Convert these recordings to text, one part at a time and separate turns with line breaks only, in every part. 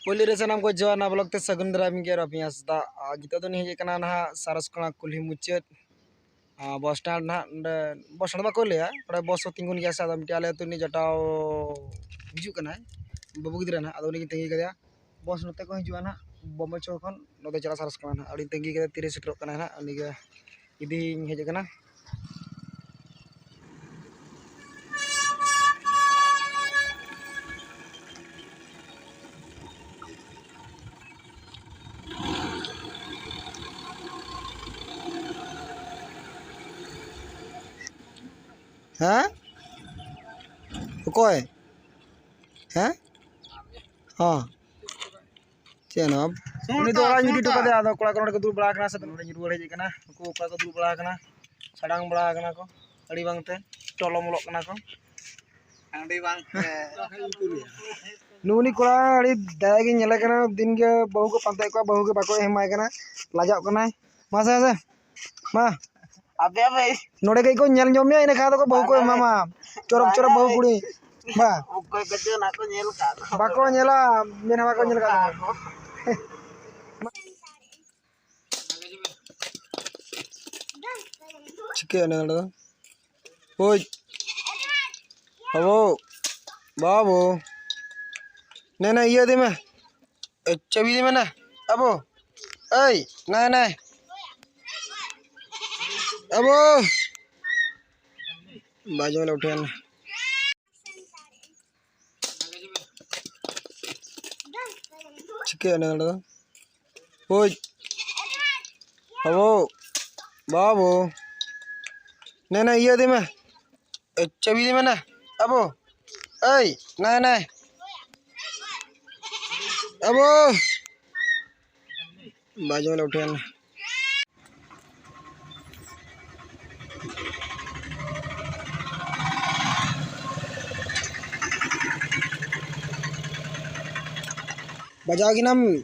Poli resanam ko jawa na blog te sagun driving ke rapi asda kita tu nih kana nah saras kona kulhi mucet bos stand bako le ya pada bos tinggun ya sa miti ale tu ni jatau hiju kana babu gidra na ado ni tengi kada bos note ko hiju na bomba chokon note jala saras kana na adi tengi kada tiri setro kana na ani ga idi heje kana Hah? Koi? Hah? Oh. Cheno. Ini tu orang nyuri tu kada ada kula kula kedul bala kana sa orang nyuri heje kana ko kula kedul bala kana sadang bala kana ko adi bang te tolong molok kana ko adi bang Nuni kula adi daya gi nyele kana din ge bahu ko pantai ko bahu ge bako hemai kana lajak kana masa sa ma abe node ge ko nyel nyom ina kha ko bahu ko mama chorok chorok bahu kudi ba okoy bejo na ko nyel ka bako nyela mina bako nyel ka Chicken ada. Woi. Abo. Babu. Nena iya di mana? Cabi di mana? Abo. Hey, nena. Abo. Baju mana uଠିan? Chicken ada. Woi. Abo. Babu. Nena iya di mana? Cabi di mana? Abo. Hey, nena. Abo. Baju mana uঠিan? Bajagi nam.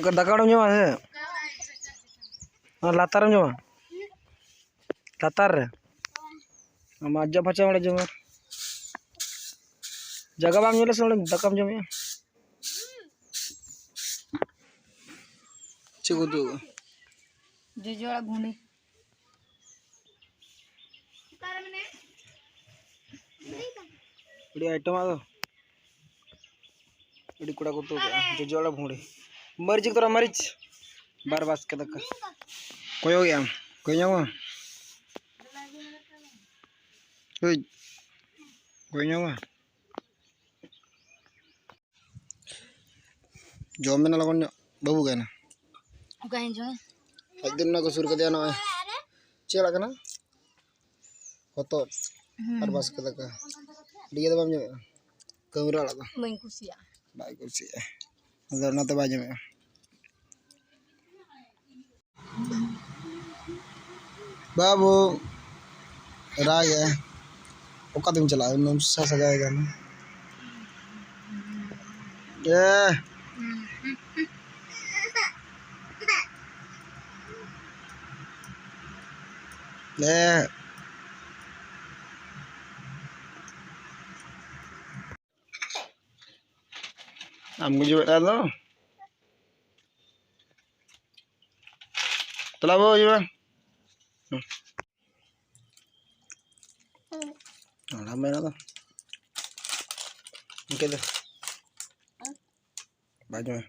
Daka dong nyawa he. Latar nyawa. Latar. Aja baca mula jomar. Jaga bang nyules mula dakam jom ya. Cukup tu.
Jujur घूमे
Ini item apa? Ini kuda kutu jujur भूड़े मरीच तोरा मरीच बार बास के तक कोई हो गया कोई ना कोई ना जॉब में ना लगन बाबू गए ना
कहीं जो
एक दिन ना को सुर के दिया ना चला करना होतो बार बास के तक dia tu bamnya kamera lah tu
main kursi ya
baik kursi ada nanti baju me babu raga oka tum chala num sa sagayega ya le am gujo lo telah bo juga lama na to okay deh baju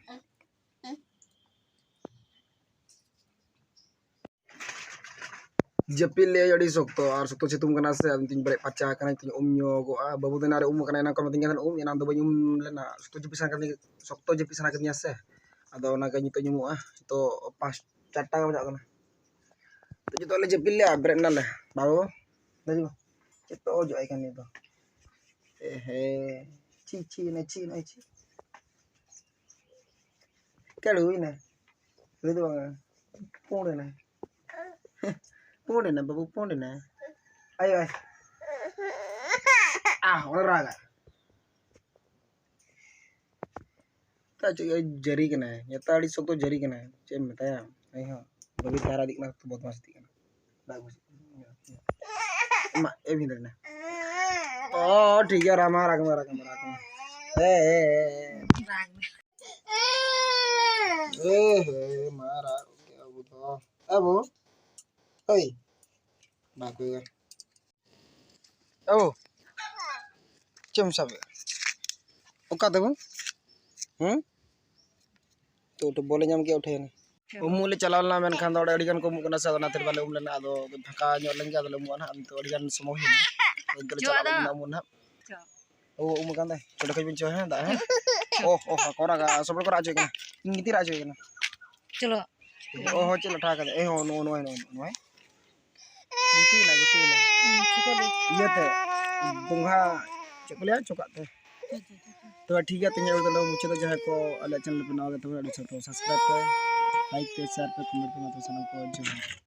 Japil le jadi sokto citum kana se anting balik paca kana ting umnyo go babu tenare kana na kana tinggal yana do banyum lena sokto jepisan kana sokto jepisan kana se ada ona kanyi to nyumu itu pas cata ka kana to jito le japil le brek na le babu daju itu ojo ai kan itu chi na chi cái lưới này lưới tôi bằng phun này Pone na babu pone na. Ayo ay. Orang raga. Tak cuy jari kena. Nyata di sok tuh jari kena. Cem betaya. Ayo. Babi cara dik nak tuh buat masih kena. Bagus. Mak bener na. Oh ठीक है Rama रागमा रागमा रागमा. Marah. Abu tuh. Abu. Oi. Bagus. Abu. Cem sabe. Oka tuh. तो बोले जम के उठे ना उमुले चलावला main Khan दौड़ अड़िगन को मुकना सा ना तेरे वाले उमले ना आदो फका जो लंगे आदो मुआ ना तो अड़िगन समो ही ना इधर चलावला ना मुना ओ उमकान दे छोटा कई बिंचो है दा है ओ कोरा का सब को राजो के इंगिति राजो के ना
चलो
ओ हो चलो ठा कर ए हो नो नो नो नो है गुती ना ये ते बुंगा चकलिया चोकाते तो ठीक है तीन उधर लोग मुझे तो जहाँ को अलग चैनल पे ना होगा तो सब्सक्राइब करें लाइक पे शेयर पे कमेंट पे तो सनम को जो